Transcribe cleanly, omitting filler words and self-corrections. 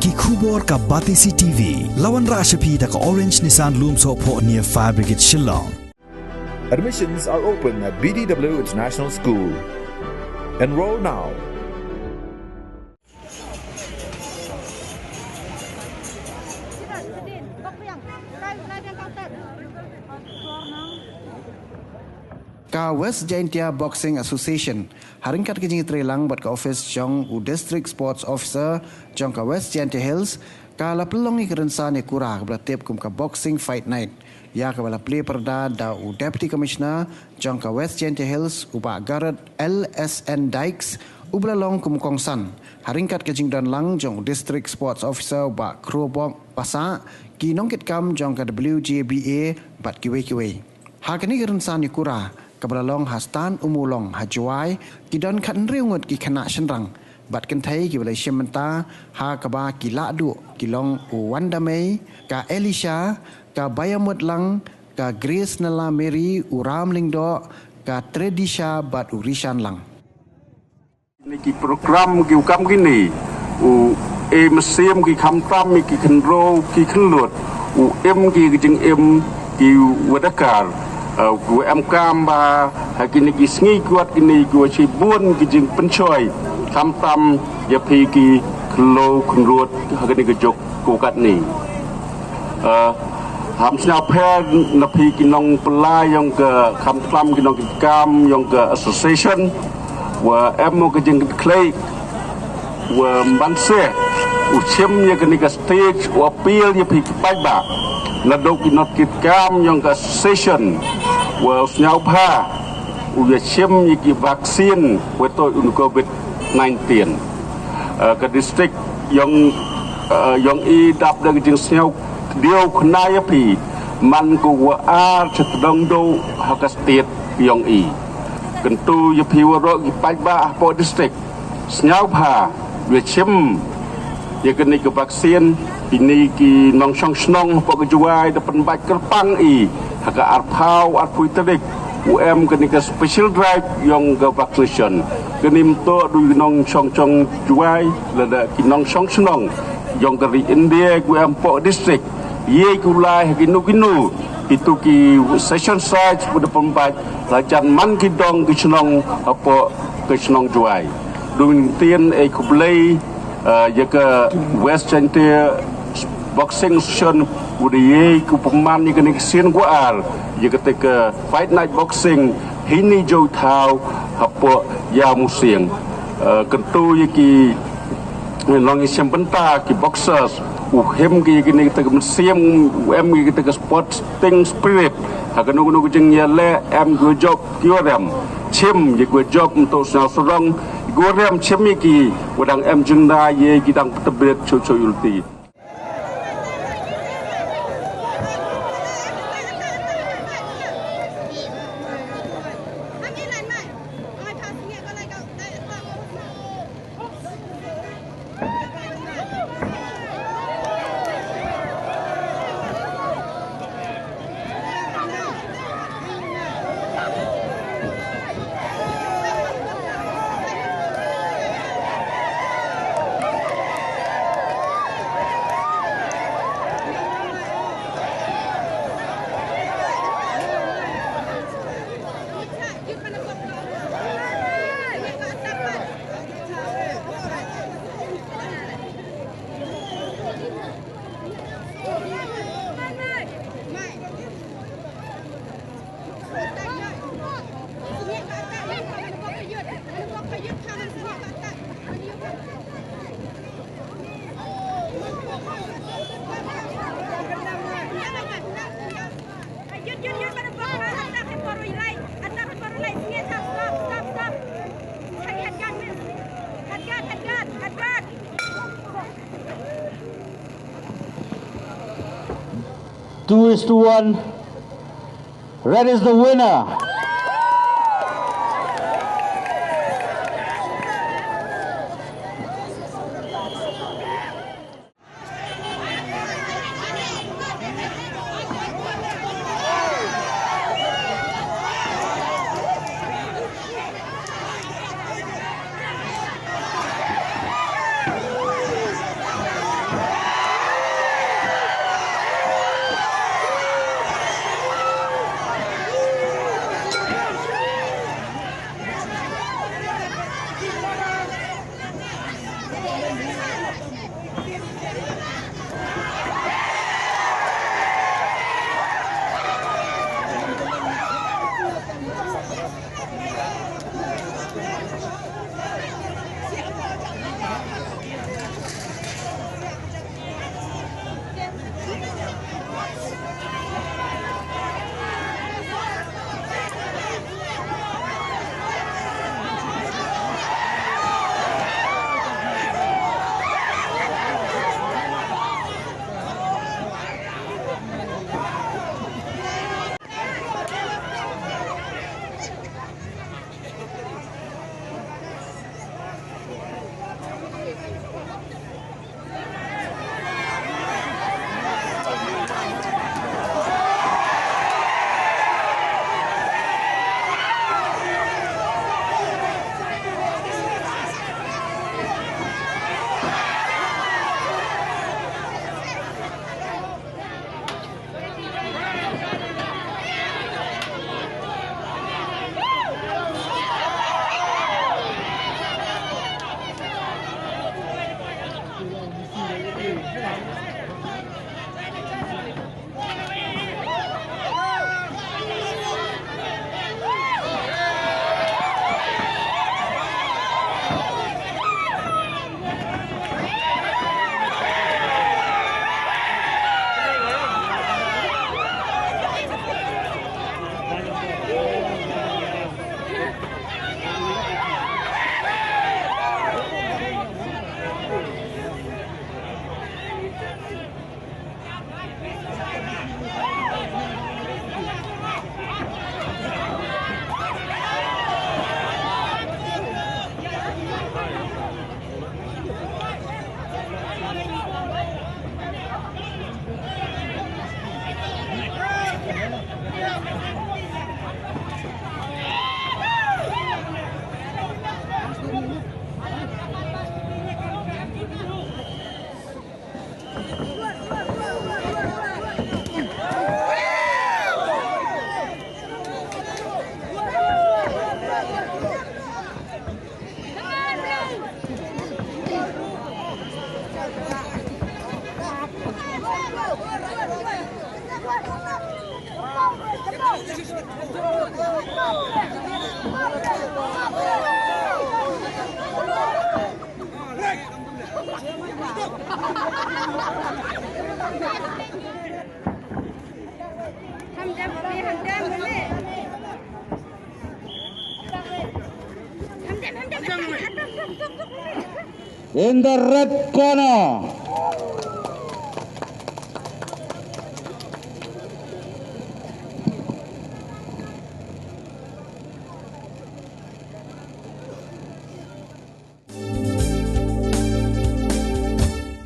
ki khubor ka Batisi TV lawan ra shapi da ka Orange Nissan Lumso pho near Fire Brigade Shillong. Admissions are open at BDW International School. Enroll now. Ka West Jaintia Boxing Association haringkat kijing trelang bat ka office jong u district sports officer jong ka West Jaintia Hills ka la pelong ni kerensa ni kura ka tip kum ka boxing fight night ya ka bala play perda da u deputy commissioner jong ka West Jaintia Hills u ba Garrett LSN Dykes u belalong kum kongsan haringkat kijing dan lang jong district sports officer ba Krobok Pasa ki nongkit kam jong ka WJBA bat kiwe ha kini kerensa ni kura kabalalong hastan umulong hajuai kidon khan riungut ki khana shenrang bat kan thai ki balai shementa ha kaba ki ladu kilong uwandamei ka Elisha ka bayamut lang ka Grace Nala Mary uram lingdo ka Tredisha bat urishan lang niki program ki ukam gini u mesem ki khamtam ki khnro ki khnlut u ki jing ki wadakar gua em ba kini ki sngi kuat kini gua cibun ki jing pencoy tam ya pi ki klo kunrut kini ki jok kukat ni ham snap pair na pi ki nong pelai yang ke tam ki nong ki kam yang ke association wa em mo ki jing clay wa banse u chem ya kini ka stage wa pil ya pi ki pai ba na dok ki not ki kam yang ke association wa nyau pha u ya chem ki vaksin we to un COVID-19 ke district yang i dap da jing nyau dio knai pi man ko wa a chdong do ha ka state yang i kentu ya pi wa ro ki pai ba po district nyau pha we chem ya kini ke vaksin ini ki nong song snong po ke juai depan bat kerpang i haka arpau arpuiterik UM kini ke special drive yang ke vaccination kini mto du nong song juai lada ki nong song snong yang dari India UM po district ye kulai kinu itu ki session site pada pembat lajan man ki dong ki snong apa ki snong juai du tien kublai ya ke West Jaintia boxing session budaya ku pemain ni kena kesian gual ya ketika fight night boxing ini jauh tahu apa ya musim kentu ya ki nong isem benta ki boxers uhem ki kini kita musim kita sporting spirit akan nunggu jeng ya le gue job kiorem chem ya gue job untuk sorong gue rem chem ki wadang jenda ye kita tebet cucu ulti. Two is to one. Red is the winner. In the red corner,